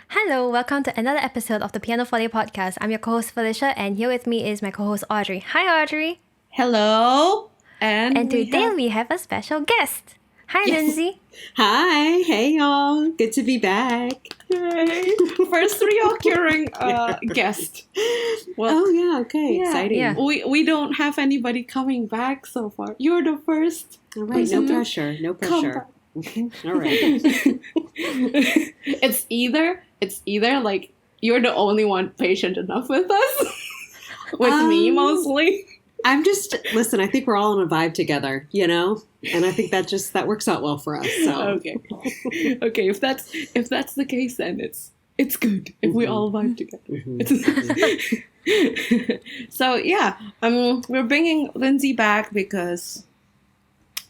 Hello, welcome to another episode of the PIanoforte Podcast. I'm your co-host Felicia, and here with me is my co-host Audrey. Hi, Audrey. Hello. And today we have a special guest. Hi, Lindsey. Hi. Hey, y'all. Good to be back. Hey. First reoccurring guest. Well, oh, yeah. Okay. Yeah, exciting. Yeah. We don't have anybody coming back so far. You're the first. All right. No pressure. No pressure. All right. It's either like you're the only one patient enough with us. With me mostly. Listen, I think we're all on a vibe together, you know? And I think that works out well for us. So. Okay. Okay, if that's the case, then it's good if we all vibe together. So yeah, we're bringing Lindsey back because,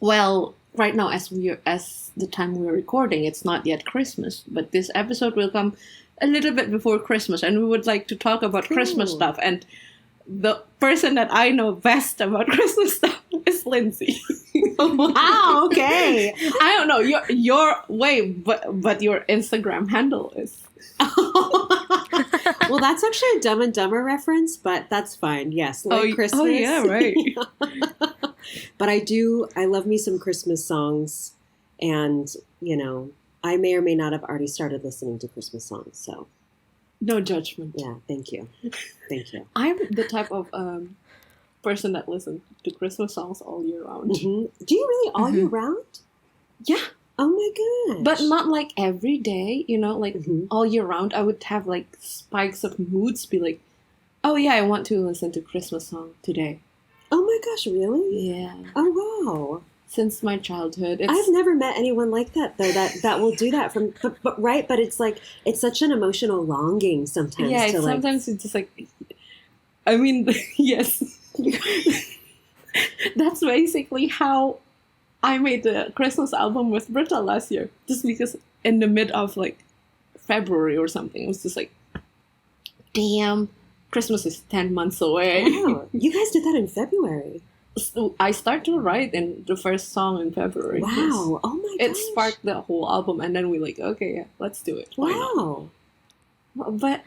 well, right now as the time we're recording, it's not yet Christmas, but this episode will come a little bit before Christmas, and we would like to talk about Christmas stuff. And the person that I know best about Christmas stuff is Lindsey. Wow, okay. I don't know your way, but your Instagram handle is. Well, that's actually a Dumb and Dumber reference, but that's fine. Yes, like Christmas. Oh yeah, right. But I love me some Christmas songs, and you know, I may or may not have already started listening to Christmas songs, so. No judgment. Yeah, thank you. Thank you. I'm the type of person that listens to Christmas songs all year round. Mm-hmm. Do you really all year round? Yeah. Oh my gosh. But not like every day, you know, like all year round. I would have like spikes of moods, be like, oh yeah, I want to listen to Christmas song today. Oh my gosh, really? Yeah. Oh wow. Since my childhood. I've never met anyone like that though, that will do that but right, but it's like it's such an emotional longing sometimes. Yeah, sometimes it's just like, I mean, yes. That's basically how I made the Christmas album with Britta last year. Just because in the mid of like February or something, it was just like, damn, Christmas is 10 months away. Wow. You guys did that in February. So I started to write in the first song in February. Wow. Oh my gosh. It sparked the whole album, and then we like, okay, yeah, let's do it. Wow. But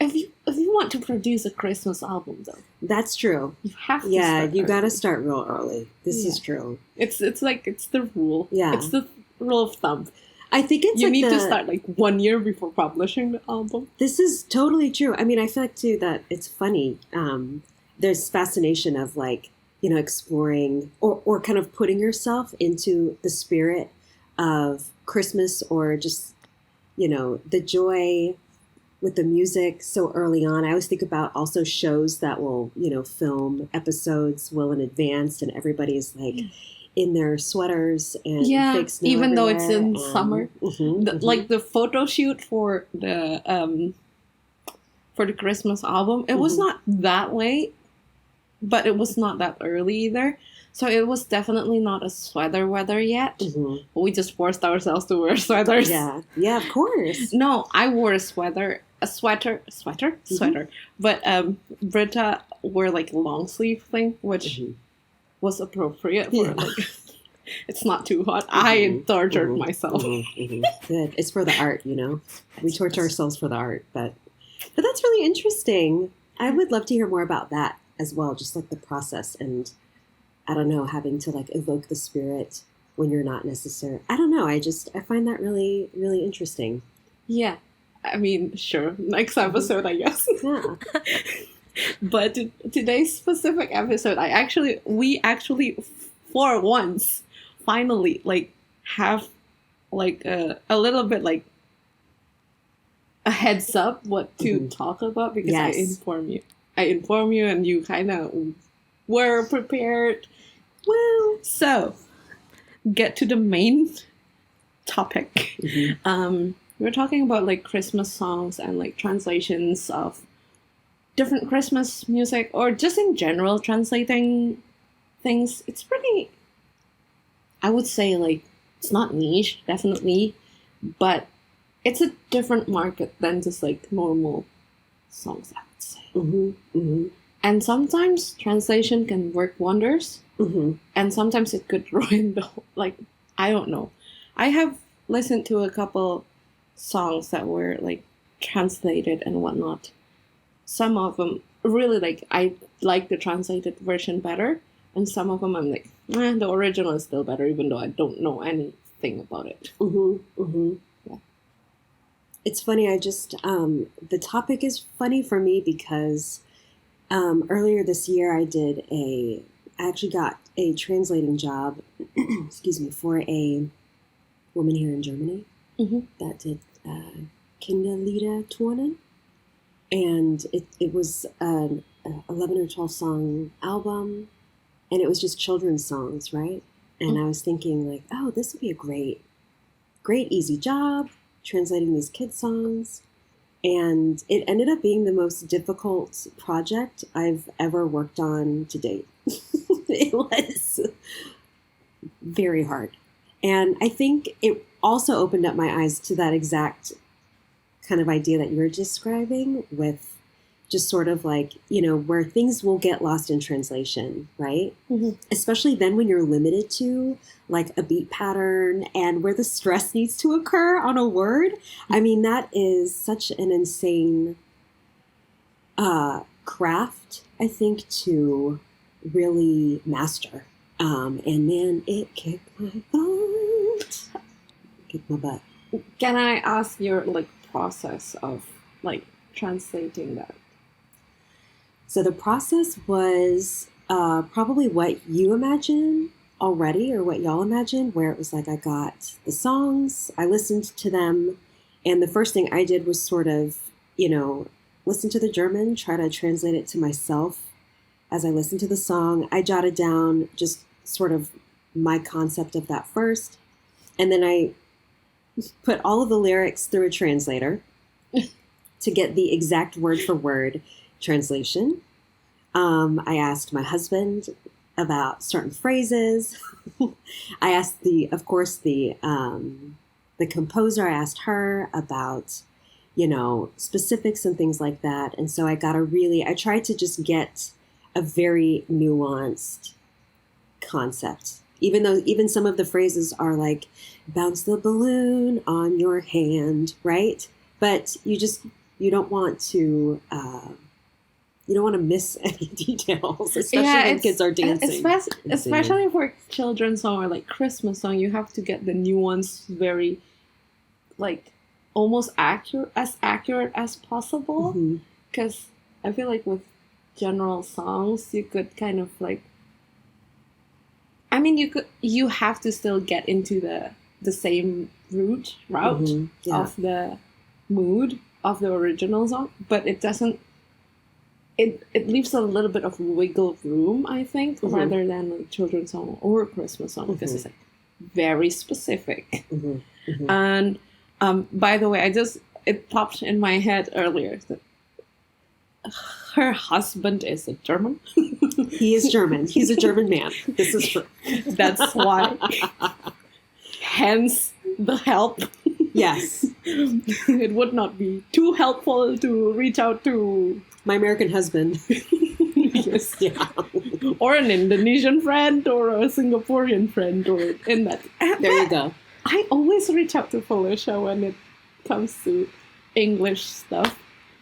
if you want to produce a Christmas album, though, that's true. You have to. Yeah, you got to start real early. This is true. It's the rule. Yeah, it's the rule of thumb. I think it's you need to start like 1 year before publishing the album. This is totally true. I mean, I feel like too that it's funny. There's fascination of like, you know, exploring or kind of putting yourself into the spirit of Christmas, or just, you know, the joy with the music so early on. I always think about also shows that will, you know, film episodes well in advance, and everybody's like in their sweaters and fake snow even though everywhere. It's in summer. Like the photo shoot for the Christmas album, it was not that late, but it was not that early either. So it was definitely not a sweater weather yet. We just forced ourselves to wear sweaters. Yeah, of course. No, I wore a sweater. But Britta wore like a long sleeve thing, which was appropriate for like. It's not too hot. I tortured myself. Good. It's for the art, you know. We torture ourselves for the art, but that's really interesting. I would love to hear more about that as well, just like the process, and I don't know, having to like evoke the spirit when you're not necessarily. I don't know. I find that really, really interesting. Yeah. I mean, sure. Next episode, I guess. Yeah. But today's specific episode, we actually for once finally like have like a little bit like a heads up what to talk about, because I inform you and you kind of were prepared. Well, so get to the main topic. We're talking about like Christmas songs and like translations of different Christmas music, or just in general translating things. It's pretty, I would say, like, it's not niche, definitely, but it's a different market than just like normal songs, I would say. And sometimes translation can work wonders. Mm-hmm. And sometimes it could ruin the whole, like, I don't know. I have listened to a couple songs that were like translated and whatnot. Some of them really like, I like the translated version better. And some of them I'm like, the original is still better, even though I don't know anything about it. Mm-hmm. Mm-hmm. Yeah. It's funny. The topic is funny for me because earlier this year I actually got a translating job, excuse me, for a woman here in Germany that did Kinderlieder Turnen. And it was an 11 or 12 song album, and it was just children's songs, right? And I was thinking like, oh, this would be a great, easy job, translating these kids' songs. And it ended up being the most difficult project I've ever worked on to date. It was very hard. And I think it also opened up my eyes to that exact kind of idea that you're describing, with just sort of like, where things will get lost in translation, right? Mm-hmm. Especially then when you're limited to like a beat pattern and where the stress needs to occur on a word. I mean, that is such an insane craft, I think, to really master. And man, it kicked my butt. Can I ask your like process of like translating that? So the process was probably what you imagine already, or what y'all imagine, where it was like I got the songs, I listened to them, and the first thing I did was sort of, listen to the German, try to translate it to myself as I listened to the song. I jotted down just sort of my concept of that first, and then I put all of the lyrics through a translator to get the exact word for word translation. I asked my husband about certain phrases. I asked the composer, I asked her about, specifics and things like that. And so I tried to just get a very nuanced concept, even some of the phrases are like, bounce the balloon on your hand, right? But you don't want to miss any details, especially when kids are dancing. Especially for children's song or like Christmas song, you have to get the nuance very, like, almost accurate as possible. Because I feel like with general songs, you could kind of like, I mean, you have to still get into the same route of the mood of the original song, but it doesn't. It leaves a little bit of wiggle room, I think, rather than like children's song or Christmas song, because it's like very specific. And by the way, it popped in my head earlier that her husband is a German. He is German. He's a German man. This is true. That's why. Hence the help. Yes. It would not be too helpful to reach out to my American husband. Yes. Yeah. Or an Indonesian friend or a Singaporean friend or in that. There you go. I always reach out to Felicia when it comes to English stuff.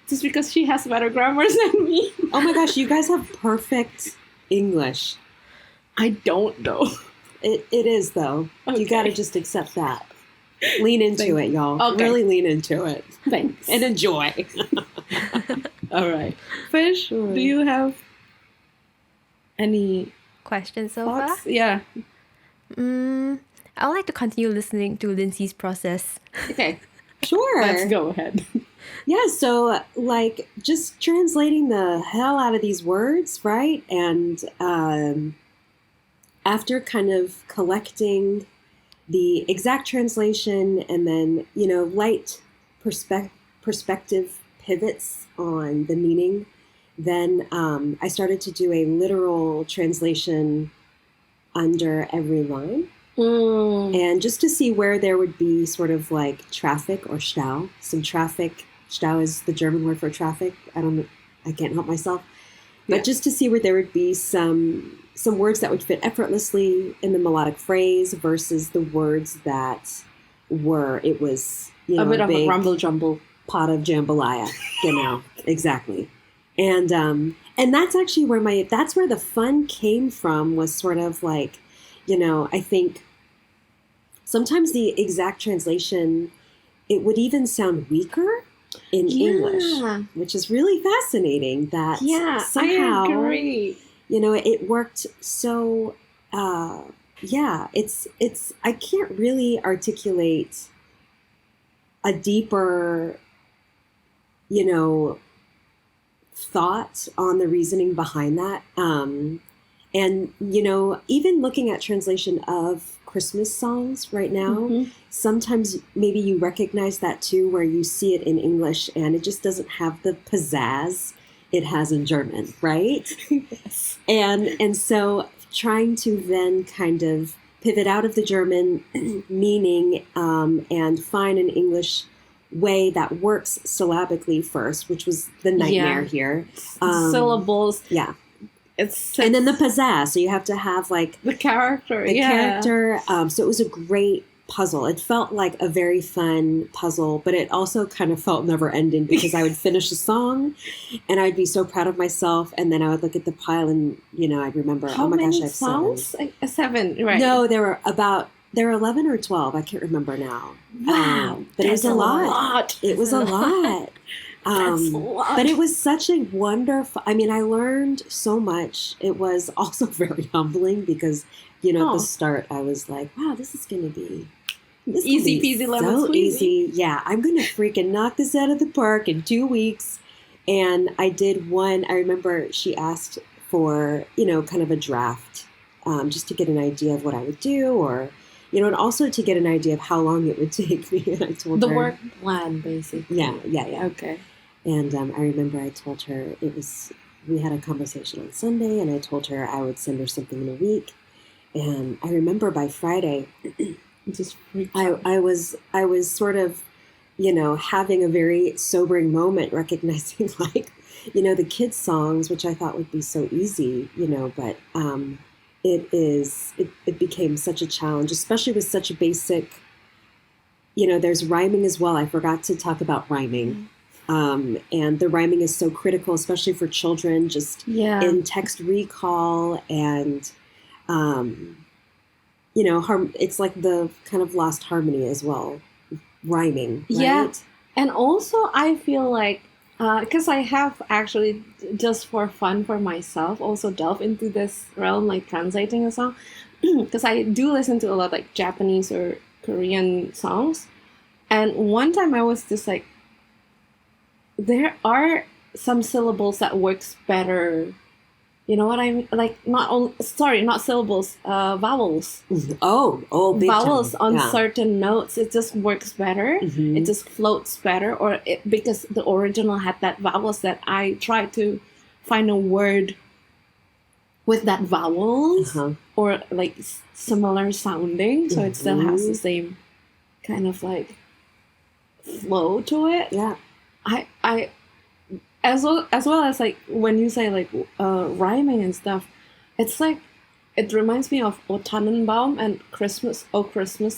Just because she has better grammars than me. Oh my gosh, you guys have perfect English. I don't know. It is, though. Okay. You got to just accept that. Lean into it, y'all. Okay. Really lean into it. Thanks. And enjoy. All right. Fish, do you have any questions so thoughts? far? Yeah. I would like to continue listening to Lindsey's process. Okay. Sure. Let's go ahead. Yeah, so like just translating the hell out of these words, right? And after kind of collecting the exact translation and then, light perspective pivots on the meaning, then I started to do a literal translation under every line. And just to see where there would be sort of like traffic or Stau, some traffic. Stau is the German word for traffic. I can't help myself. But just to see where there would be some words that would fit effortlessly in the melodic phrase versus the words that it was, a bit of big a rumble jumble pot of jambalaya, exactly. And that's actually that's where the fun came from, was sort of like, I think sometimes the exact translation, it would even sound weaker in English, which is really fascinating that somehow, I agree. It worked so, it's, I can't really articulate a deeper, thought on the reasoning behind that. And, even looking at translation of Christmas songs right now, sometimes maybe you recognize that too, where you see it in English and it just doesn't have the pizzazz it has in German, right? Yes. And so trying to then kind of pivot out of the German meaning and find an English way that works syllabically first, which was the nightmare here. Syllables. Yeah. And then the pizzazz. So you have to have like the character. So it was a great puzzle. It felt like a very fun puzzle, but it also kind of felt never ending because I would finish a song and I'd be so proud of myself. And then I would look at the pile and, I'd remember, How oh my many gosh, I have songs? 7, right? No, there were 11 or 12. I can't remember now. Wow. But it was a lot. It was a lot. That's a lot. But it was such a wonderful, I learned so much. It was also very humbling because, at the start I was like, wow, this is going to be easy peasy lemon squeezy. Easy. Yeah, I'm going to freaking knock this out of the park in 2 weeks. And I did one, I remember she asked for, kind of a draft, just to get an idea of what I would do, or, and also to get an idea of how long it would take me. And I told her. The work plan, basically. Yeah. Okay. And I remember I told her we had a conversation on Sunday, and I told her I would send her something in a week. And I remember by Friday, just I was sort of, having a very sobering moment, recognizing like, the kids' songs, which I thought would be so easy, but it became such a challenge, especially with such a basic, there's rhyming as well. I forgot to talk about rhyming. And the rhyming is so critical, especially for children, just in text recall and, it's like the kind of lost harmony as well, rhyming, right? Yeah. And also I feel like, because I have actually, just for fun for myself, also delved into this realm, like translating a song, because I do listen to a lot like Japanese or Korean songs. And one time I was just like, there are some syllables that works better. You know what I mean? Like not syllables, vowels. Oh, big vowels time. On certain notes, it just works better. Mm-hmm. It just floats better, because the original had that vowels that I tried to find a word with that vowels or like similar sounding, so it still has the same kind of like flow to it. Yeah. I as well as like when you say like rhyming and stuff, it's like it reminds me of O Tannenbaum and Christmas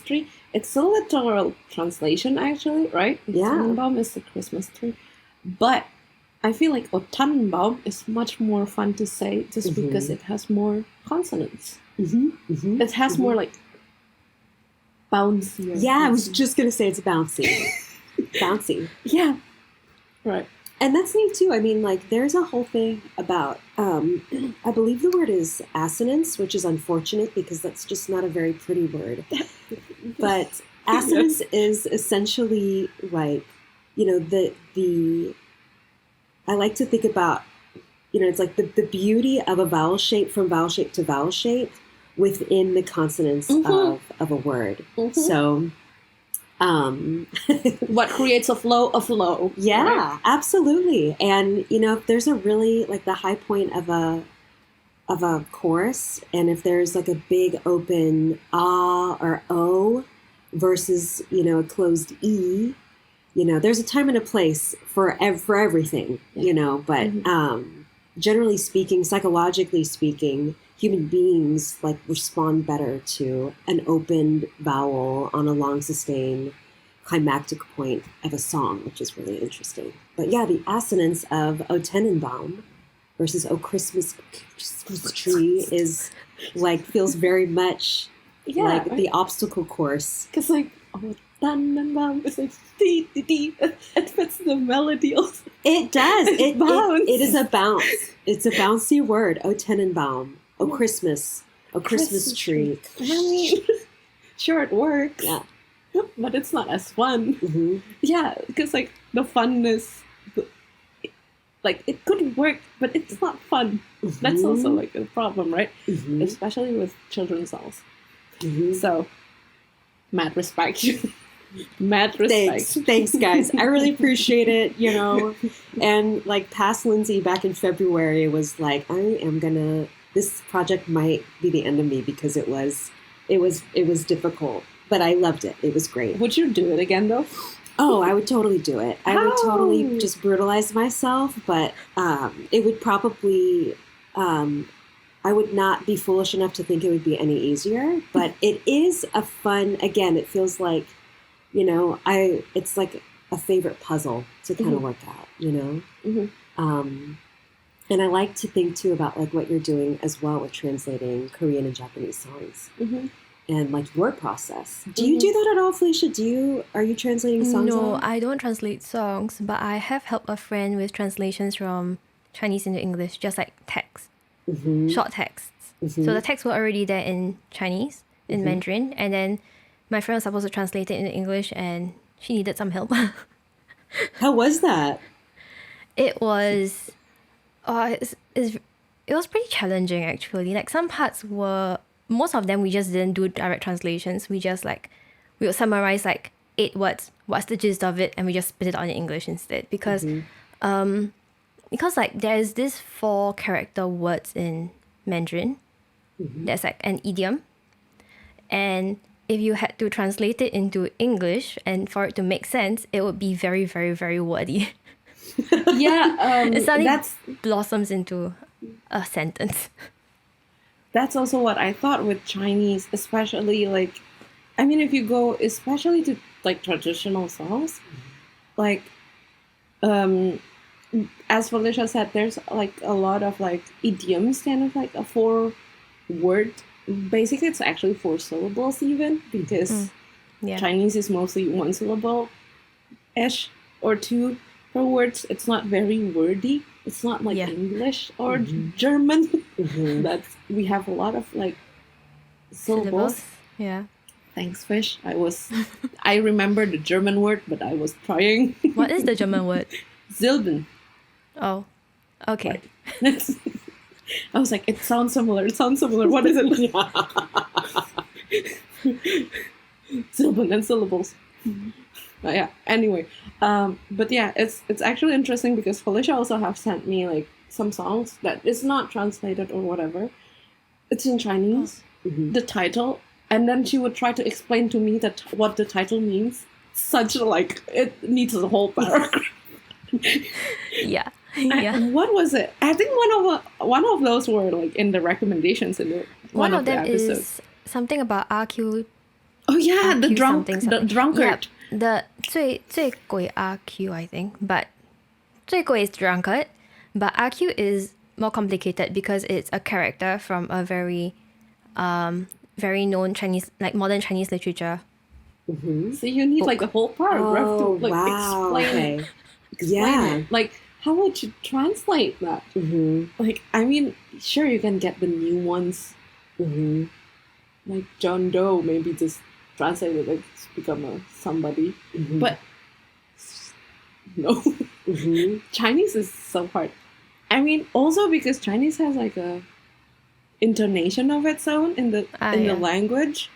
tree. It's a literal translation actually, right? Yeah. Tannenbaum is the Christmas tree, but I feel like O Tannenbaum is much more fun to say just because it has more consonants. It has more like bouncy. Yeah, I was just gonna say it's bouncy. Bouncy. Yeah. Right. And that's neat too. I mean, like, there's a whole thing about, I believe the word is assonance, which is unfortunate because that's just not a very pretty word. But assonance is essentially like, I like to think about, it's like the beauty of a vowel shape from vowel shape to vowel shape within the consonants of a word. So... what creates a flow. Yeah, right? Absolutely. And, if there's a really, like the high point of a chorus, and if there's like a big open ah or o versus, a closed e, there's a time and a place for everything, but, generally speaking, psychologically speaking, human beings like respond better to an opened vowel on a long sustained climactic point of a song, which is really interesting. But yeah, the assonance of O Tannenbaum versus O Christmas Tree is like feels very much like the obstacle course. Because like oh Tannenbaum is like dee, dee, dee. It fits the melody also. It does. It is a bounce. It's a bouncy word. O Tannenbaum. O Christmas. O Christmas tree. I mean, sure it works. Yeah. But it's not as fun. Mm-hmm. Yeah, because like the funness, like it could work, but it's not fun. Mm-hmm. That's also like a problem, right? Mm-hmm. Especially with children's songs. Mm-hmm. So, mad respect. Mad respect. Thanks, guys. I really appreciate it. And like past Lindsey back in February was like, this project might be the end of me because it was difficult. But I loved it. It was great. Would you do it again, though? Oh, I would totally do it. I would totally just brutalize myself, but it would probably... I would not be foolish enough to think it would be any easier, but it is a fun... Again, it feels like, it's like a favorite puzzle to kind of work out, Mm-hmm. And I like to think, too, about like what you're doing as well with translating Korean and Japanese songs. Mm-hmm. And like your process. Do you do that at all, Felicia? Are you translating songs? No, I don't translate songs, but I have helped a friend with translations from Chinese into English, just like text, short texts. Mm-hmm. So the texts were already there in Chinese, in Mandarin, and then my friend was supposed to translate it into English, and she needed some help. How was that? It was, it was pretty challenging actually. Like some parts were. Most of them we just didn't do direct translations. We just we would summarize 8 words. What's the gist of it? And we just spit it out in English instead. Because there's this 4 character words in Mandarin. There's an idiom. And if you had to translate it into English and for it to make sense, it would be very, very, very wordy. Yeah. It suddenly blossoms into a sentence. That's also what I thought with Chinese, especially if you go especially to traditional songs, as Felicia said, there's a lot of idioms, kind of a 4-word. Basically, it's actually 4 syllables even because Chinese is mostly 1 syllable-ish or 2 per word. It's not very wordy. It's not like English or German. We have a lot of syllables. Yeah. Thanks, Fish. I remember the German word, but I was trying. What is the German word? Silben. Oh, okay. I was like, it sounds similar. What is it? Silben and syllables. Yeah. Anyway, but yeah, it's actually interesting because Felicia also have sent me some songs that is not translated or whatever. It's in Chinese, the title, and then she would try to explain to me what the title means. It needs a whole paragraph. Yeah. What was it? I think one of those were in the recommendations in one of the episodes. One of them is something about RQ. Oh yeah, the drunkard. Yeah, the 最贵 RQ, I think, but 最贵 is drunkard, but RQ is more complicated because it's a character from a very very known Chinese, modern Chinese literature. So you need a whole paragraph to explain it. Explain it. How would you translate that? Sure, you can get the new ones. John Doe, maybe just translate it become a somebody. But no. Chinese is so hard. Also because Chinese has a intonation of its own in the language.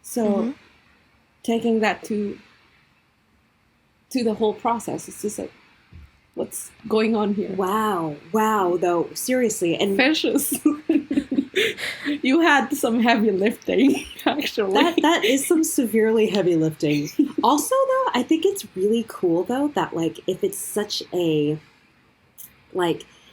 So taking that to the whole process, it's just what's going on here? Wow, though, seriously. And Fishes. You had some heavy lifting, actually. That is some severely heavy lifting. Also, though, I think it's really cool, though, that, if it's such a,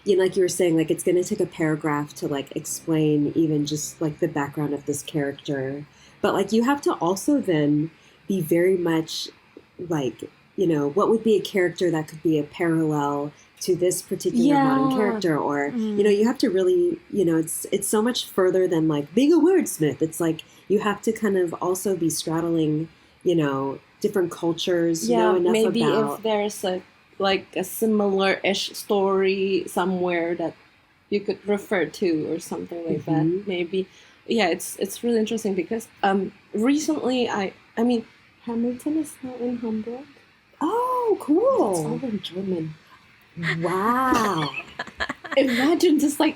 you know, like you were saying, like it's going to take a paragraph to like explain even just like the background of this character. But like you have to also then be very much like, you know, what would be a character that could be a parallel to this particular modern character, or you know, you have to really, you know, it's so much further than like being a wordsmith. It's like you have to kind of also be straddling, you know, different cultures. Know enough maybe about... if there's a similar-ish story somewhere that you could refer to or something like that. Maybe, it's really interesting because recently I mean Hamilton is now in Hamburg. Oh, cool! It's all in German. Wow. Imagine just like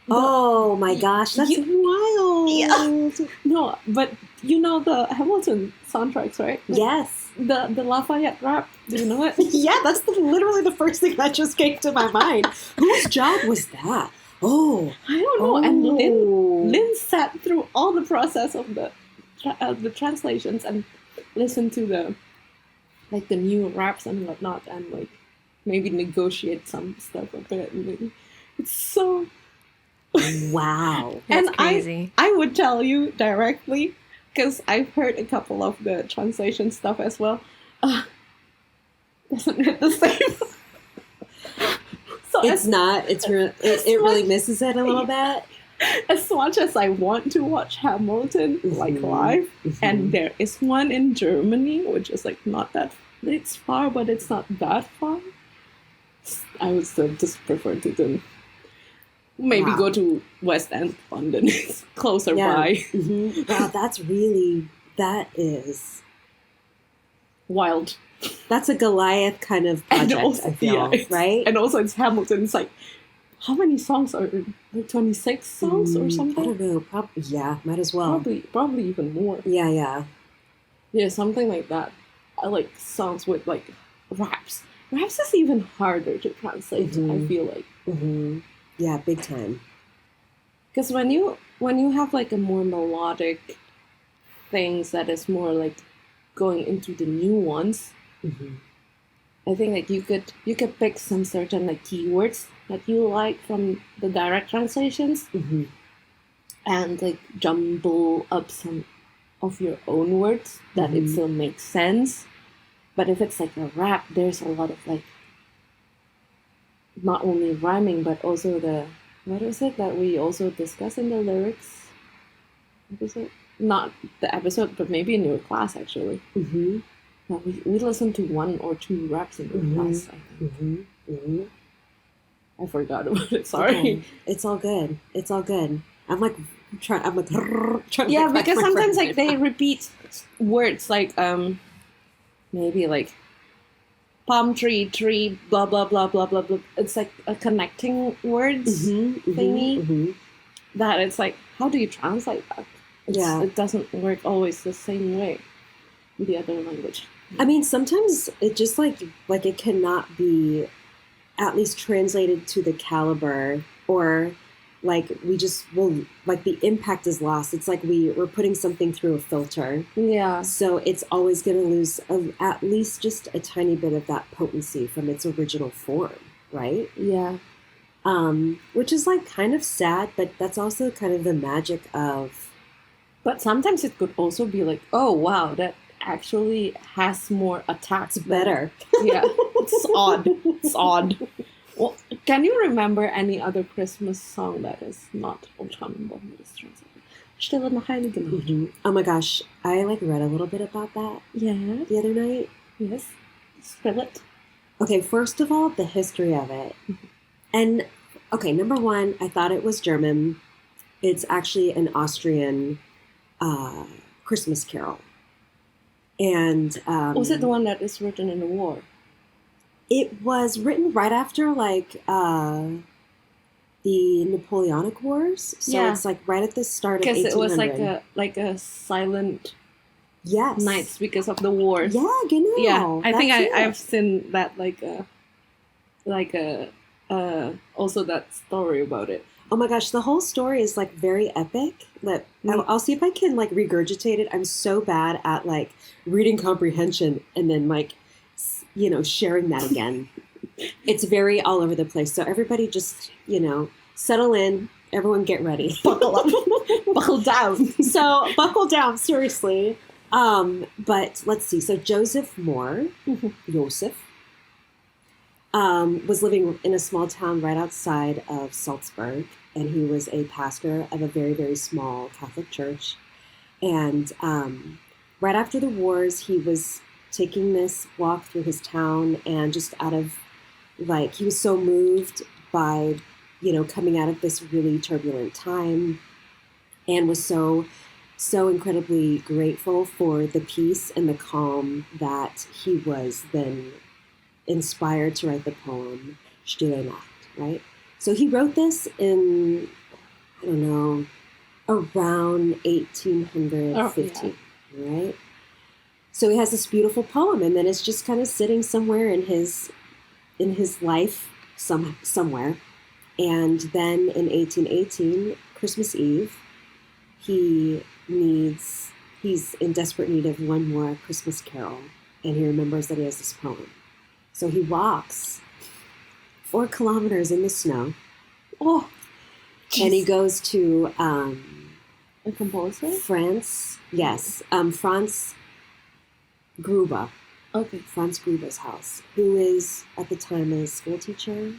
oh my gosh, that's wild. Yeah. No, but you know the Hamilton soundtracks, right? Yes. The Lafayette rap. Do you know it? Yeah, that's literally the first thing that just came to my mind. Whose job was that? Oh, I don't know. And Lynn sat through all the process of the translations and listened to the new raps and whatnot, and like maybe negotiate some stuff a bit. And it's so wow. That's and crazy. I would tell you directly because I've heard a couple of the translation stuff as well. Doesn't hit the same. So it's not. It really misses it a little bit. As much as I want to watch Hamilton like live, and there is one in Germany, which is like not that. It's far, but it's not that far. I would still just prefer to then maybe go to West End, London. It's closer by. Wow, that is wild. That's a Goliath kind of project, also, I feel, right? And also it's Hamilton. It's like, how many songs are there? Like 26 songs or something? I don't know. Probably, might as well. Probably even more. Yeah. Yeah, something like that. I like songs with like raps. Raps is even harder to translate, I feel like. Yeah, big time. Because when you have like a more melodic things that is more like going into the nuance, I think like you could pick some certain like keywords that you like from the direct translations and like jumble up some of your own words that it still makes sense. But if it's like a rap, there's a lot of like not only rhyming but also what is it that we also discuss in the lyrics? What is it? Not the episode, but maybe in your class actually. Well, we listened to 1 or 2 raps in your class, I think. I forgot about it. Sorry. Okay. It's all good. I'm like trying to. Yeah, because sometimes like they repeat words like maybe like palm tree, blah blah blah blah blah blah. It's like a connecting words thingy that it's like, how do you translate that? It doesn't work always the same way in the other language. I mean, sometimes it just like it cannot be at least translated to the caliber, or like we just will like the impact is lost. It's like we're putting something through a filter. Yeah. So it's always going to lose at least just a tiny bit of that potency from its original form, right? Yeah. Which is like kind of sad, but that's also kind of the magic of. But sometimes it could also be like, oh wow, that actually has more attacks. It's better. Yeah, it's odd. Well, can you remember any other Christmas song that is not on Tannenbaum that is translated? Stille Nacht. Oh my gosh, I like read a little bit about that. Yeah. The other night. Yes. Spill it. Okay, first of all, the history of it. And okay, number one, I thought it was German. It's actually an Austrian Christmas carol. And was it the one that is written in the war? It was written right after like the Napoleonic Wars, so it's like right at the start of 1800. Because it was like a silent nights because of the wars. Yeah, genau. Yeah, I think I've seen that also that story about it. Oh my gosh, the whole story is like very epic. I'll see if I can like regurgitate it. I'm so bad at like reading comprehension and then like, sharing that again. It's very all over the place. So everybody just, settle in. Everyone get ready. Buckle up. Buckle down. So buckle down, seriously. But let's see. So Joseph Moore, Joseph, was living in a small town right outside of Salzburg. And he was a pastor of a very, very small Catholic church. And right after the wars, he was taking this walk through his town, and just out of, he was so moved by, coming out of this really turbulent time, and was so incredibly grateful for the peace and the calm that he was then inspired to write the poem Stille Nacht, right? So he wrote this in, around 1815, right? So he has this beautiful poem, and then it's just kind of sitting somewhere in his life somewhere. And then in 1818, Christmas Eve, he's in desperate need of one more Christmas carol, and he remembers that he has this poem. So he walks 4 kilometers in the snow. Oh, geez. And he goes to a composer? France. Yes, Franz Gruber. Okay. Franz Gruber's house, who is at the time a school teacher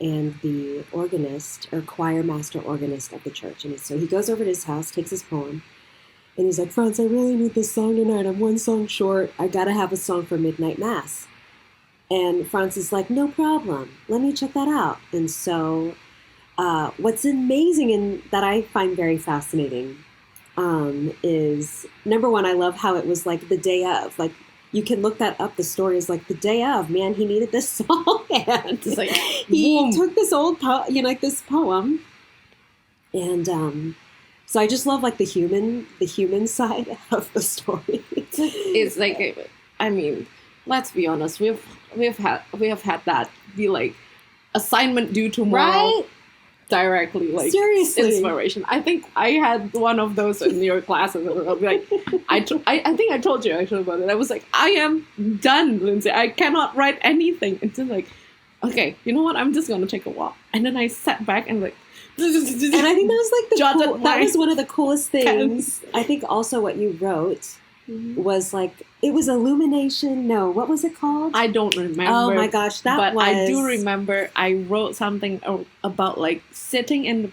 and the organist or choir master organist of the church. And so he goes over to his house, takes his poem, and he's like, Franz, I really need this song tonight. I'm 1 song short. I got to have a song for midnight mass. And Franz is like, no problem. Let me check that out. And so what's amazing and that I find very fascinating is, number one, I love how it was like the day of. Like, you can look that up. The story is like the day of, man, he needed this song. And it's like, he took this old, this poem. And so I just love like the human side of the story. It's like, I mean, let's be honest. We have had that be like assignment due tomorrow, right? Directly, like, seriously, inspiration. I think I had one of those in your classes. I'll be like, I think I told you actually about it. I was like, I am done, Lindsay. I cannot write anything. It's just like, okay, you know what? I'm just gonna take a walk. And then I sat back and like, and I think that was like that was one of the coolest things. I think also what you wrote was like, it was illumination. No, what was it called? I don't remember. Oh my gosh, but I do remember I wrote something about like sitting in the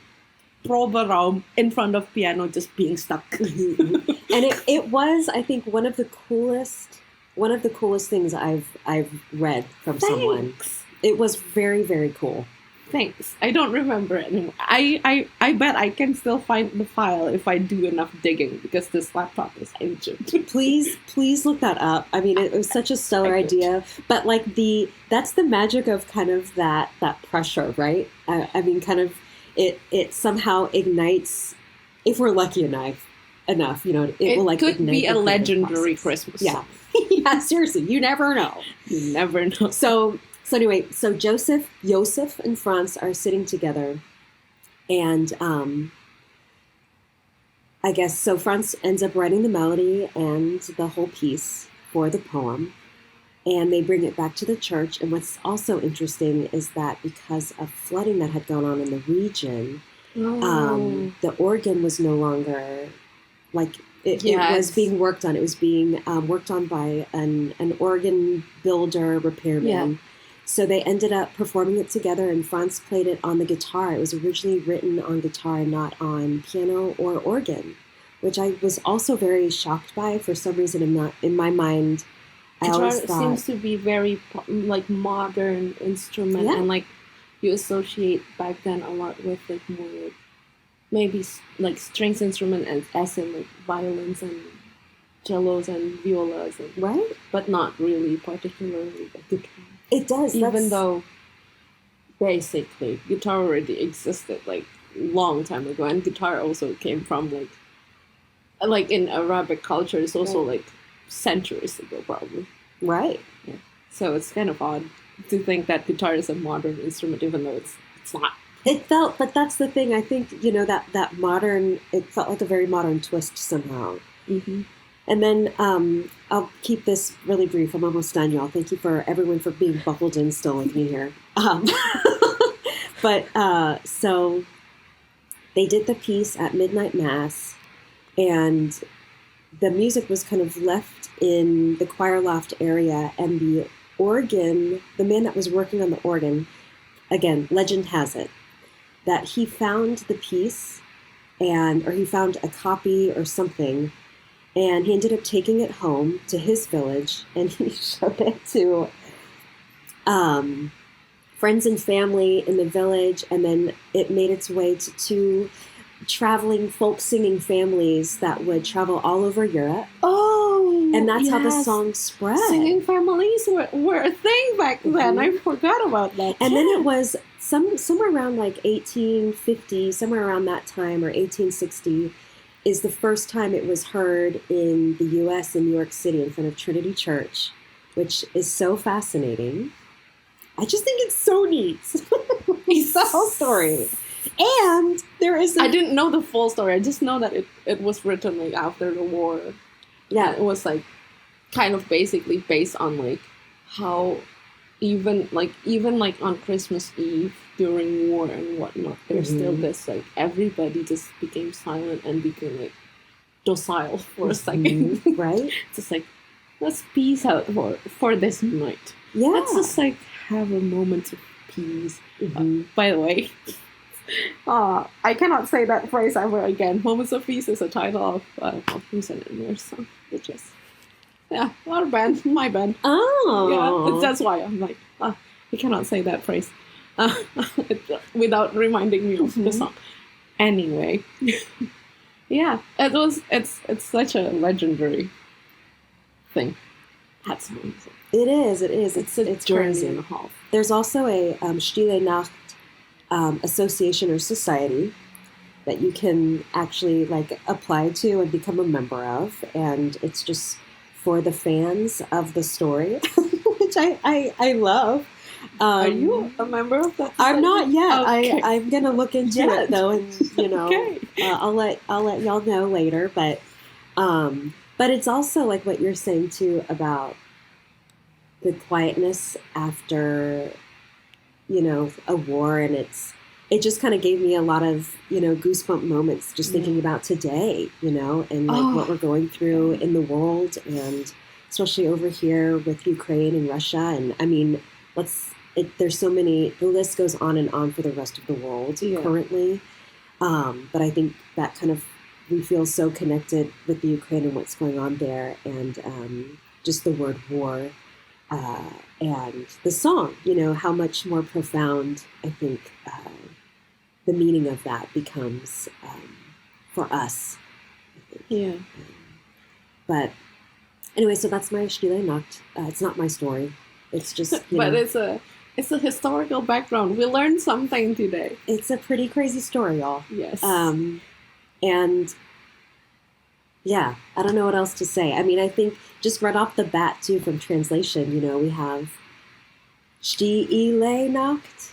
Proberaum in front of piano, just being stuck. And it was, I think, one of the coolest things I've read from someone. It was very, very cool. Thanks. I don't remember it anymore. I bet I can still find the file if I do enough digging, because this laptop is ancient. Please look that up. I mean, it was such a stellar idea, but like that's the magic of kind of that pressure, right? I mean, kind of it somehow ignites, if we're lucky enough, it will like could be a legendary Christmas song. Yeah, seriously, you never know. You never know. So anyway, so Joseph and Franz are sitting together, and I guess so Franz ends up writing the melody and the whole piece for the poem, and they bring it back to the church. And what's also interesting is that because of flooding that had gone on in the region, the organ was no longer like it was being worked on. It was being worked on by an organ builder, repairman. Yeah. So they ended up performing it together, and Franz played it on the guitar. It was originally written on guitar, not on piano or organ, which I was also very shocked by. For some reason, in my mind, I always thought seems to be very like modern instrument, and like you associate back then a lot with like more like maybe like strings instrument as in like violins and cellos and violas, right? But not really particularly the guitar. It does, even though basically guitar already existed like long time ago, and guitar also came from like in Arabic culture. It's also like centuries ago, probably. Right. Yeah. So it's kind of odd to think that guitar is a modern instrument, even though it's not. It felt, but that's the thing. I think that modern. It felt like a very modern twist somehow. Mm-hmm. And then I'll keep this really brief. I'm almost done, y'all. Thank you for everyone for being buckled in still with me here. So they did the piece at midnight mass, and the music was kind of left in the choir loft area, and the organ, the man that was working on the organ, again, legend has it, that he found the piece or he found a copy or something, and he ended up taking it home to his village, and he showed it to friends and family in the village, and then it made its way to two traveling folk singing families that would travel all over Europe. Oh, and that's how the yes. song spread. Singing families were a thing back then. I forgot about that. And then it was somewhere around like 1850, somewhere around that time, or 1860, is the first time it was heard in the U.S. in New York City in front of Trinity Church, which is so fascinating. I just think it's so neat. It's the whole story. And there is I didn't know the full story. I just know that it was written like after the war. Yeah. And it was like kind of basically based on like how even on Christmas Eve during war and whatnot, there's still this like everybody just became silent and became like docile for a second. Right? Just like, let's peace out for this night. Yeah. Let's just like have a moment of peace. By the way, I cannot say that phrase ever again. Moments of Peace is a title of Who's an Inner song, which is our band, my band. Oh, Yeah, that's why I'm like, I cannot say that phrase without reminding me of the song. Anyway, yeah, it's such a legendary thing. That's amazing. It is. It's journey crazy. and a half. There's also a Stille Nacht association or society that you can actually like apply to and become a member of, and it's just for the fans of the story, which I love. Are you a member of that? I'm not yet. Okay. I'm gonna look into it though, and Okay. I'll let y'all know later. But it's also like what you're saying too about the quietness after a war, and it just kind of gave me a lot of goosebump moments just thinking about today, and like what we're going through in the world, and especially over here with Ukraine and Russia, and I mean there's so many, the list goes on and on for the rest of the world currently, but I think that kind of, we feel so connected with the Ukraine and what's going on there, and just the word war, and the song, how much more profound I think the meaning of that becomes for us, I think. Yeah. But anyway, so that's my Stille Nacht. It's not my story. It's just, but it's a historical background. We learned something today. It's a pretty crazy story, y'all. Yes. And yeah, I don't know what else to say. I mean, I think just right off the bat too, from translation, we have Stille Nacht,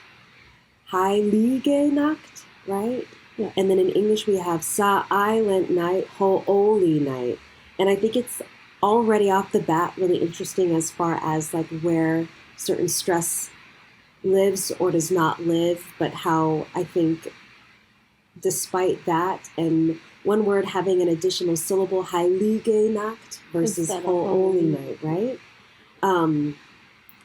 Heilige Nacht, right? Yeah. And then in English we have Silent Night, Holy Night. And I think it's already off the bat really interesting as far as like where certain stress lives or does not live, but how I think despite that, and one word having an additional syllable, Heilige Nacht versus Holy Night, right?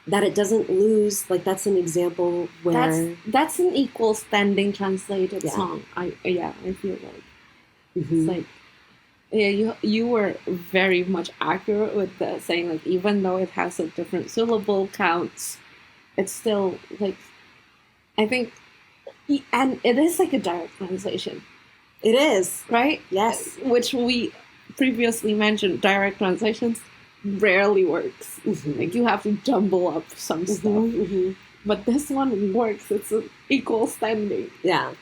That it doesn't lose, like that's an example where... That's an equal standing translated song. I feel like. It's like, you were very much accurate with the saying, like, even though it has a different syllable counts, it's still, like, I think, and it is like a direct translation. It is. Right? Yes. Which we previously mentioned, direct translations rarely works. Like, you have to jumble up some stuff. But this one works. It's an equal standing. Yeah.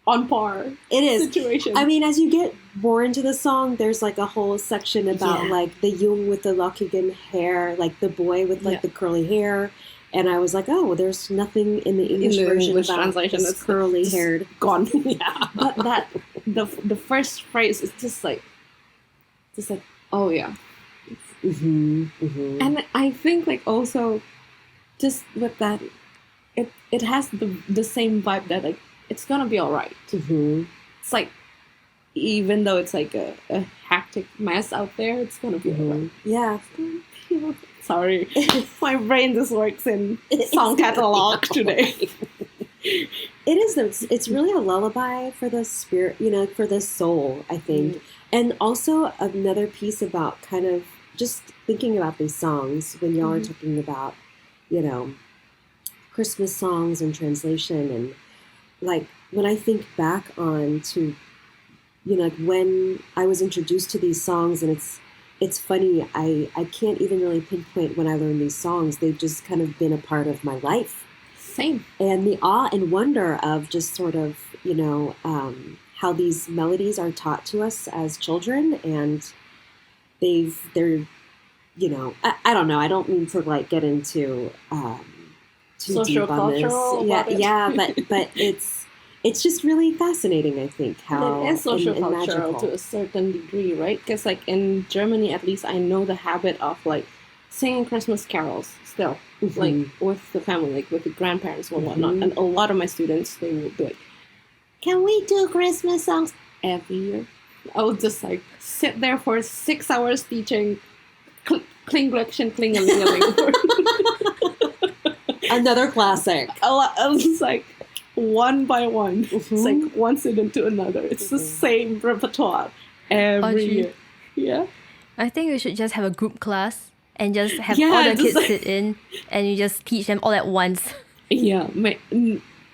On par. It is. Situation. I mean, as you get more into the song, there's like a whole section about like the young with the lockigan hair, like the boy with like the curly hair. And I was like, oh, well, there's nothing in the English version about translation this curly haired. Gone. But that the first phrase is just like Oh yeah. Mm-hmm. And I think like also just with that, it has the same vibe that like it's gonna be alright. It's like even though it's like a hectic mess out there, it's gonna be alright. Yeah. Sorry, my brain just works in song catalog today. It is. It's really a lullaby for the spirit, for the soul, I think. And also another piece about kind of just thinking about these songs when y'all are talking about, Christmas songs and translation. And like when I think back on to, like when I was introduced to these songs, and it's funny, I can't even really pinpoint when I learned these songs. They've just kind of been a part of my life. Same. And the awe and wonder of just sort of, how these melodies are taught to us as children. And they're, I don't know. I don't mean to like get into too social deep on this. cultural. Yeah, but it's just really fascinating, I think, how it is social and cultural magical. to a certain degree, right? Because like in Germany, at least I know the habit of like singing Christmas carols still, like with the family, like with the grandparents and whatnot. And a lot of my students, they will be like, "Can we do Christmas songs every year?" I would just like sit there for 6 hours teaching Kling Glöckchen Klingelingeling. Another classic. I was just like one by one. It's like one student to another. It's the same repertoire every Audrey. year. Yeah. I think we should just have a group class and just have Yeah, all the just kids like- sit in and you just teach them all at once. Yeah.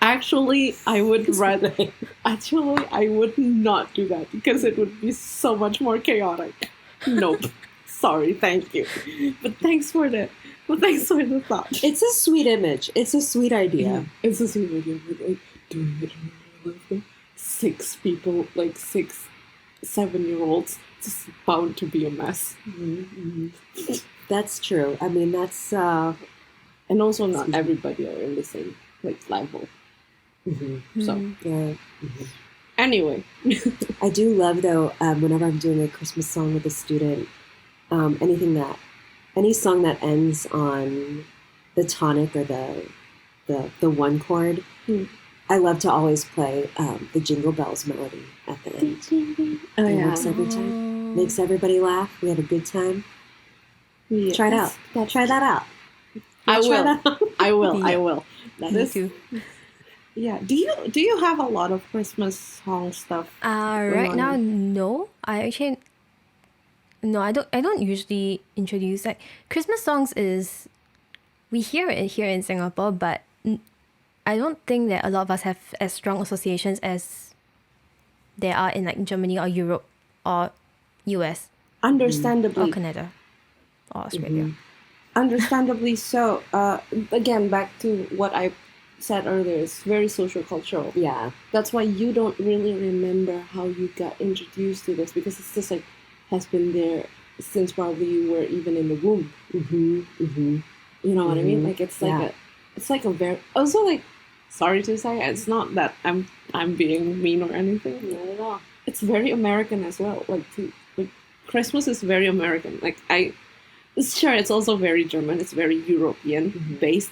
Actually, I would rather. Actually, I would not do that because it would be so much more chaotic. Nope. Sorry. Thank you. But thanks for the thought. It's a sweet image. It's a sweet idea. Yeah, it's a sweet idea. But like doing it in real life, though, 6 people, like 6, 7-year-olds, it's just bound to be a mess. That's true. I mean, that's And also, not everybody are in the same like level. So yeah. anyway, I do love though whenever I'm doing a Christmas song with a student, any song that ends on the tonic or the one chord. I love to always play the Jingle Bells melody at the end. oh It yeah, works every time. Makes everybody laugh. We have a good time. yeah, Try it out. Try that out. I Try will. that out. I will. Yeah. I will. That Me is. too. Yeah. Do you have a lot of Christmas song stuff? Right on? now, no. I don't usually introduce like Christmas songs. We hear it here in Singapore, but I don't think that a lot of us have as strong associations as there are in like Germany or Europe or US Understandably. or Canada or Australia. Understandably so. Again, back to what I said earlier, it's very social cultural. Yeah. That's why you don't really remember how you got introduced to this because it's just like has been there since probably you were even in the womb. You know what I mean? Like it's like a very also like sorry to say it's not that I'm being mean or anything. Not at all. It's very American as well. Like Christmas is very American. Like sure, it's also very German. It's very European based,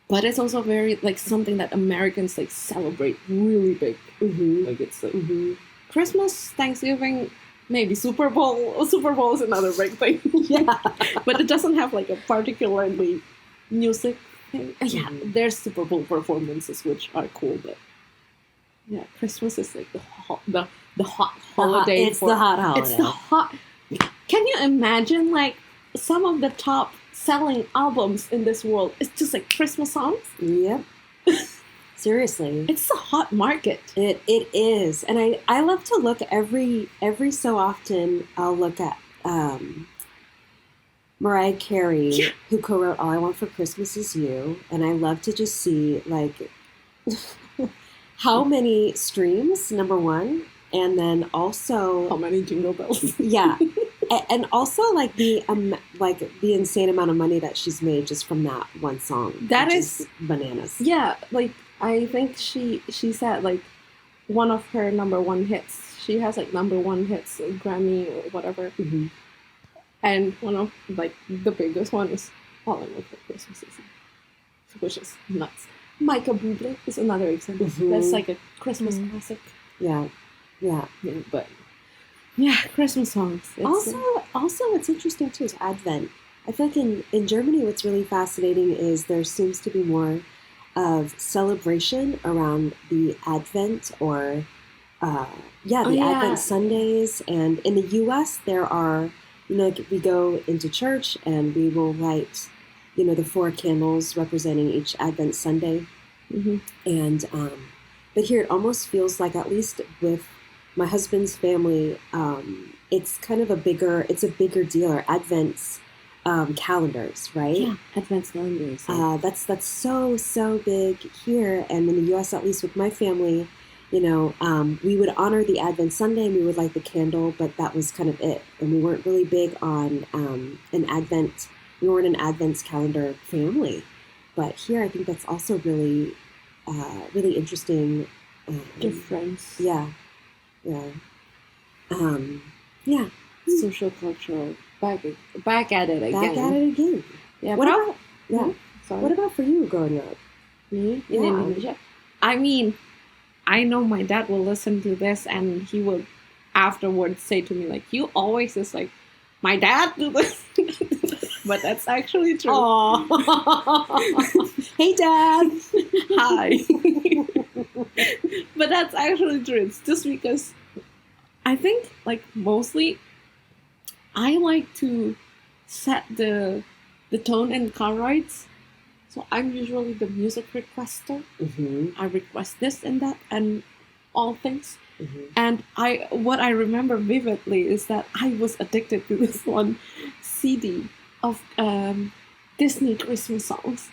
but it's also very like something that Americans like celebrate really big. Like it's like Christmas, Thanksgiving, maybe Super Bowl. Super Bowl is another big thing. Yeah. But it doesn't have like a particularly music thing. Yeah, there's Super Bowl performances which are cool, but yeah, Christmas is like the hot holiday. It's the hot holiday. It's the hot. Can you imagine like some of the top selling albums in this world? It's just like Christmas songs. Yep. Seriously. It's a hot market. It is. And I love to look every so often I'll look at Mariah Carey, who co-wrote All I Want for Christmas Is You, and I love to just see like how many streams, number one, and then also How many jingle bells? yeah. And also like the insane amount of money that she's made just from that one song. That which is bananas. Yeah, like I think she said like one of her number one hits. she has like #1 hits, Grammy or whatever. Mm-hmm. And one of like the biggest one is All I Want for Christmas Is You, which is nuts. Michael Bublé is another example. Mhm. That's like a Christmas classic. Yeah. Yeah, but yeah, Christmas songs. Also, what's interesting too is Advent. I feel like in Germany, what's really fascinating is there seems to be more of celebration around the Advent or Advent Sundays. And in the U.S., there are, like we go into church and we will light, the 4 candles representing each Advent Sunday. Mm-hmm. And but here it almost feels like, at least with my husband's family, it's kind of a bigger deal, or Advent's calendars, right? Yeah, Advent calendars. That's so big here, and in the U.S., at least with my family, we would honor the Advent Sunday and we would light the candle, but that was kind of it, and we weren't really big on an Advent. We weren't an Advent calendar family, but here I think that's also really, really interesting. Difference. Yeah. Yeah. Social cultural back at it again. Back at it again. Yeah. What about for you growing up? Me in Indonesia? I mean, I know my dad will listen to this and he will afterwards say to me like, "You always just like, my dad do this," but that's actually true. Hey, Dad. Hi. But that's actually true. It's just because I think, like, mostly I like to set the tone and car rides. So I'm usually the music requester. Mm-hmm. I request this and that and all things. Mm-hmm. And what I remember vividly is that I was addicted to this one CD of Disney Christmas songs.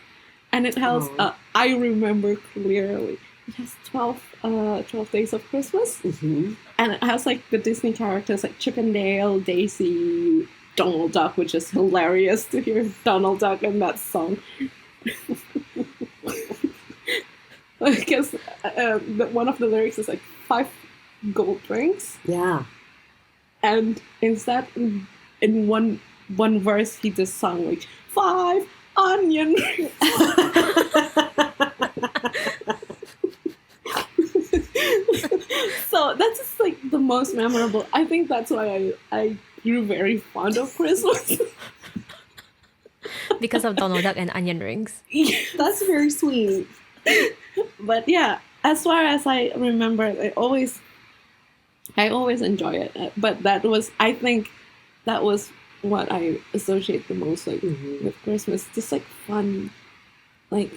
And it has, I remember clearly, it has 12 Days of Christmas. Mm-hmm. And it has like the Disney characters like Chip and Dale, Daisy, Donald Duck, which is hilarious to hear Donald Duck in that song. Because one of the lyrics is like 5 gold rings. Yeah. And instead, in one verse, he just sung like 5 onion rings. So that's just like the most memorable. I think that's why I grew very fond of Christmas. Because of Donald Duck and onion rings. That's very sweet. But yeah, as far as I remember, I always enjoy it. But I think that was what I associate the most like with Christmas. Just like fun, like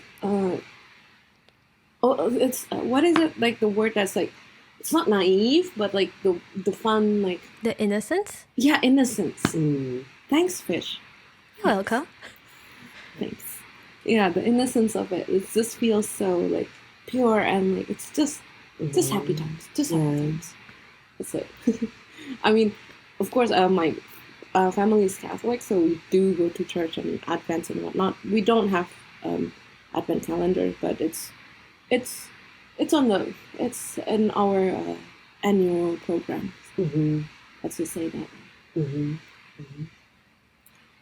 it's what is it, like the word that's like, it's not naive, but like the fun, like The innocence? yeah, innocence. Mm. Thanks, Fish. You're welcome. Thanks. Yeah, the innocence of it. It just feels so like pure and like it's just happy times. Just happy times. That's it. I mean, of course, my family is Catholic, so we do go to church and Advent and whatnot. We don't have Advent calendar, but it's in our annual program. Mm-hmm. Let's just say that. Mm-hmm. Mm-hmm.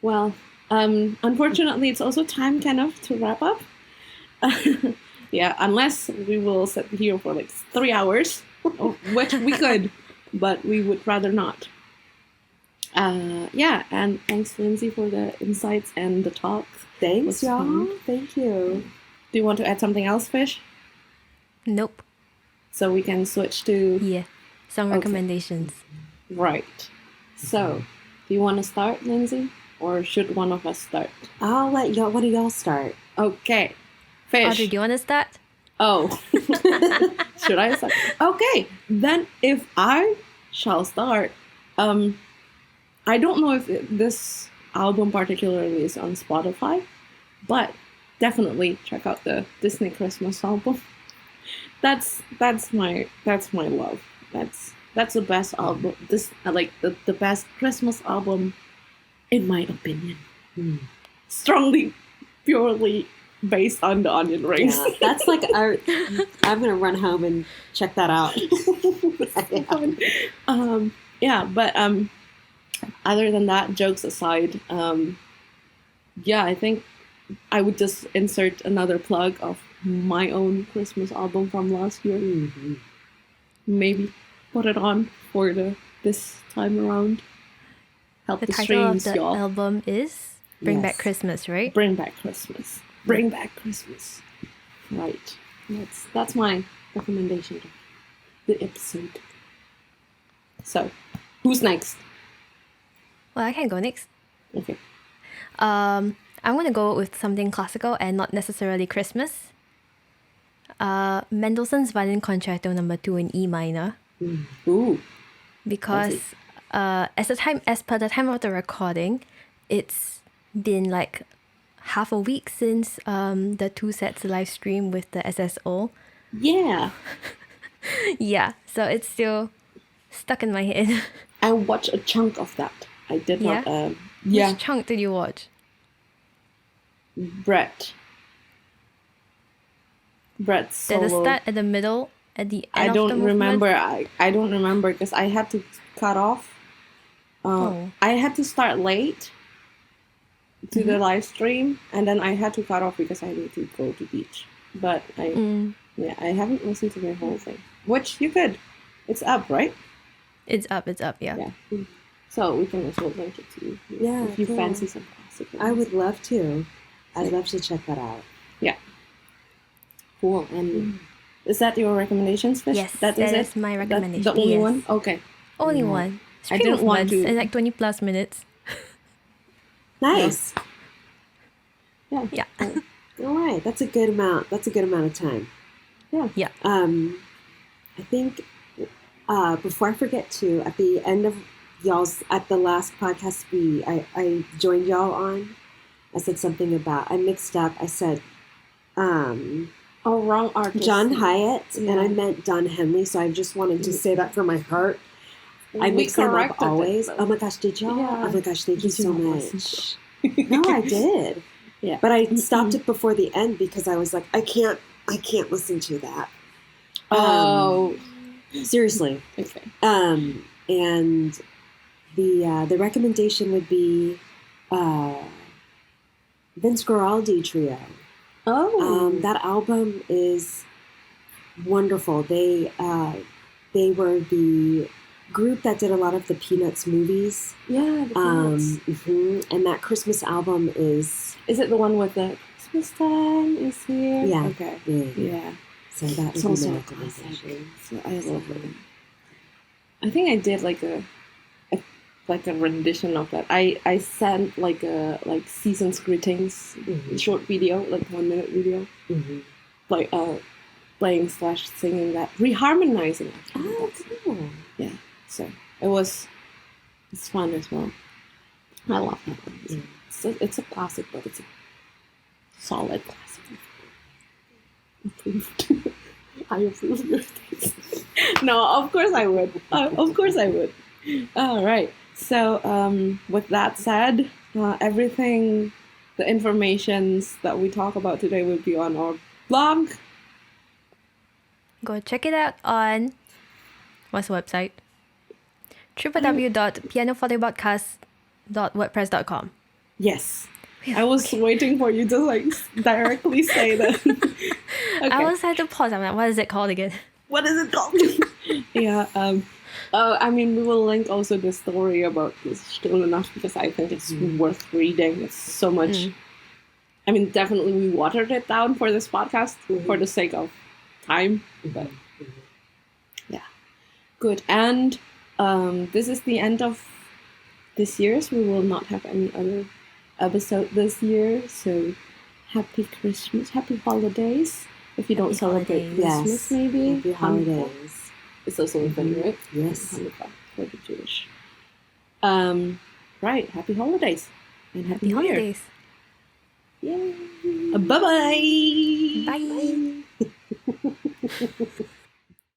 Well, unfortunately, it's also time kind of to wrap up. Yeah, unless we will sit here for like 3 hours, which we could, but we would rather not. Yeah, and thanks, Lindsey, for the insights and the talk. Thanks, y'all. Fun. Thank you. Do you want to add something else, Fish? Nope. So we can switch to... Yeah. Song recommendations. Right. So, do you want to start, Lindsey? Or should one of us start? I'll let y'all... What do y'all start? Okay. Fish. Audrey, do you want to start? Oh. Should I start? Okay. Then if I shall start, I don't know if this album particularly is on Spotify, but definitely check out the Disney Christmas album. That's my love. That's the best album. This like the best Christmas album, in my opinion. Strongly, purely based on the onion rings. Yeah, that's like our. I'm gonna run home and check that out. But other than that, jokes aside, I think I would just insert another plug of my own Christmas album from last year. Mm-hmm. Maybe put it on for this time around. Help The the title of streams, the y'all. album is Bring Back Yes. Christmas, right? Bring back Christmas. Bring back Christmas. Right. That's my recommendation of the episode. So, who's next? Well, I can go next. Okay. I'm going to go with something classical and not necessarily Christmas. Mendelssohn's Violin Concerto No. 2 in E minor. Ooh. Because as per the time of the recording, it's been like half a week since the 2 sets live stream with the SSO. Yeah. Yeah, so it's still stuck in my head. I watched a chunk of that. I did not. Which chunk did you watch? Brett's At solo. the start, at the middle, at the end I of the don't movement? remember. I don't remember because I had to cut off. I had to start late to the live stream, and then I had to cut off because I need to go to beach. But I haven't listened to the whole thing. Which you could. It's up, right? It's up, yeah. Yeah. So we can also link it to you. Yeah, If you cool. fancy some classical. I would love to. I'd love to check that out. Yeah. Cool. And is that your recommendations, Fish? Yes, that is is it? my recommendation. The only Yes. one? Okay. Only one. I didn't want to- in like 20 plus minutes. Nice. Yeah. Yeah. All right, that's a good amount. That's a good amount of time. Yeah. I think before I forget to, at the end of at the last podcast I joined y'all on, I said something about, I mixed up, I said Wrong artist. John Hyatt, Yeah. and I meant Don Henley, so I just wanted to say that for my heart. I We mix them up corrected it, always. though. Oh my gosh, did y'all? Yeah. Oh my gosh, thank you Did you so not much. listen No, I did. Yeah. But I stopped it before the end because I was like, I can't listen to that. Oh. Seriously. Okay. And the recommendation would be Vince Guaraldi Trio. Oh. That album is wonderful. They were the group that did a lot of the Peanuts movies. Yeah. The Peanuts. And that Christmas album is Is it the one with the Christmas time is here? Yeah. Okay. yeah. So that It's would be also my a classic. recommendation. So I love it. I think I did like a rendition of that. I sent like season's greetings short video, like 1 minute video, like playing / singing that, reharmonizing. Oh, cool. Yeah. So it's fun as well. I love that one. It's a classic, but it's a solid classic. Approved. I approve your taste. No, of course I would. Of course I would. All right. So, with that said, everything, the informations that we talk about today will be on our blog. Go check it out on, what's the website? www.pianofortepodcast.wordpress.com. Yes. I was waiting for you to like directly say that. Okay. I always had to pause. I'm like, what is it called again? What is it called? Yeah. I mean, we will link also the story about this Stille Nacht because I think it's worth reading. It's so much. I mean, definitely we watered it down for this podcast for the sake of time. But yeah, good. And this is the end of this year's. We will not have any other episode this year. So happy Christmas, happy holidays. If you don't Happy celebrate holidays. Christmas, maybe Happy holidays. It's also a thing, right? Yes. Hanukkah for the Jewish. Right. Happy holidays and happy Happy New Year. holidays. Yay. Bye-bye. Bye.